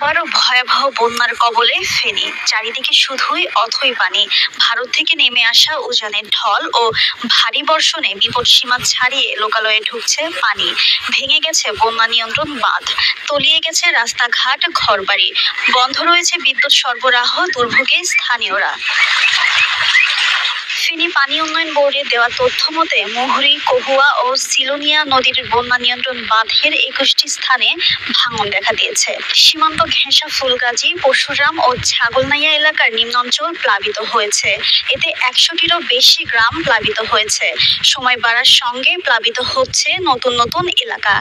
আবারও ভয়াবহ বন্যার কবলে ফেনী। চারিদিকে শুধুই অথই পানি। ভারত থেকে নেমে আসা উজানের ঢল ও ভারী বর্ষণে বিপদসীমা ছাড়িয়ে লোকালয়ে ঢুকছে পানি। ভেঙে গেছে বন্যা নিয়ন্ত্রণ বাঁধ, তলিয়ে গেছে রাস্তাঘাট, ঘরবাড়ি। বন্ধ রয়েছে বিদ্যুৎ সরবরাহ, দুর্ভোগে স্থানীয়রা। ফেনী পানি উন্নয়ন বোর্ডের দেওয়া তথ্য মতে মুহুরী, কহুয়া ও সিলোনিয়া নদীর বন্যা নিয়ন্ত্রণ বাঁধের ২১টি স্থানে ভাঙন দেখা দিয়েছে। সীমান্ত ঘেঁষা ফুলগাজী, পরশুরাম ও ছাগলনাইয়া এলাকার নিম্নাঞ্চল প্লাবিত হয়েছে। এতে ১০০টিরও বেশি গ্রাম প্লাবিত হয়েছে। সময় বাড়ার সঙ্গে প্লাবিত হচ্ছে নতুন নতুন এলাকা।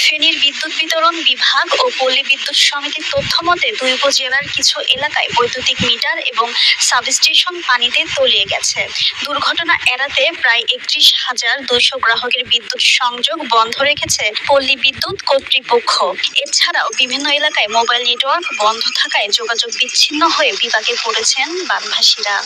ফেনীর বিদ্যুৎ বিতরণ বিভাগ ও পল্লী বিদ্যুৎ সমিতির তথ্য মতে ২ উপজেলার কিছু এলাকায় বৈদ্যুতিক মিটার এবং সাবস্টেশন পানিতে তলিয়ে গেছে। দুর্ঘটনা এড়াতে প্রায় ৩১,২০০ গ্রাহকের বিদ্যুৎ সংযোগ বন্ধ রেখেছে পল্লী বিদ্যুৎ কর্তৃপক্ষ। এছাড়াও বিভিন্ন এলাকায় মোবাইল নেটওয়ার্ক বন্ধ থাকায় যোগাযোগ বিচ্ছিন্ন হয়ে বিপাকে পড়েছেন বানভাসীরা।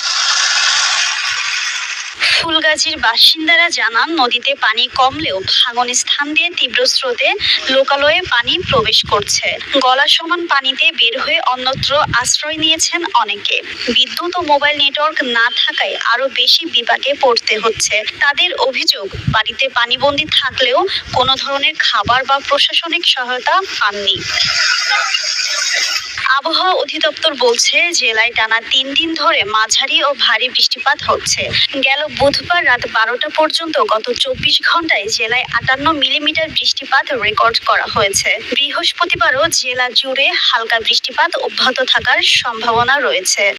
ফুলগাজীর বাসিন্দারা জানান, নদীতে পানি কমলেও ভাঙন স্থান দিয়ে তীব্র স্রোতে লোকালয়ে পানি প্রবেশ করছে। গলা সমান পানিতে বের হয়ে অন্যত্র আশ্রয় নিয়েছেন অনেকে। বিদ্যুৎ ও মোবাইল নেটওয়ার্ক না থাকায় আরো বেশি বিপাকে পড়তে হচ্ছে। তাদের অভিযোগ, বাড়িতে পানিবন্দী থাকলেও কোনো ধরনের খাবার বা প্রশাসনিক সহায়তা পাননি। আবহাওয়া অধিদপ্তর বলছে, জেলায় টানা ৩ দিন ধরে মাঝারি ও ভারী বৃষ্টিপাত হচ্ছে। গেল বুধবার রাত ১২টা পর্যন্ত গত ২৪ ঘন্টায় জেলায় ৫৮ মিলিমিটার বৃষ্টিপাত রেকর্ড করা হয়েছে। বৃহস্পতিবারও জেলা জুড়ে হালকা বৃষ্টিপাত অব্যাহত থাকার সম্ভাবনা রয়েছে।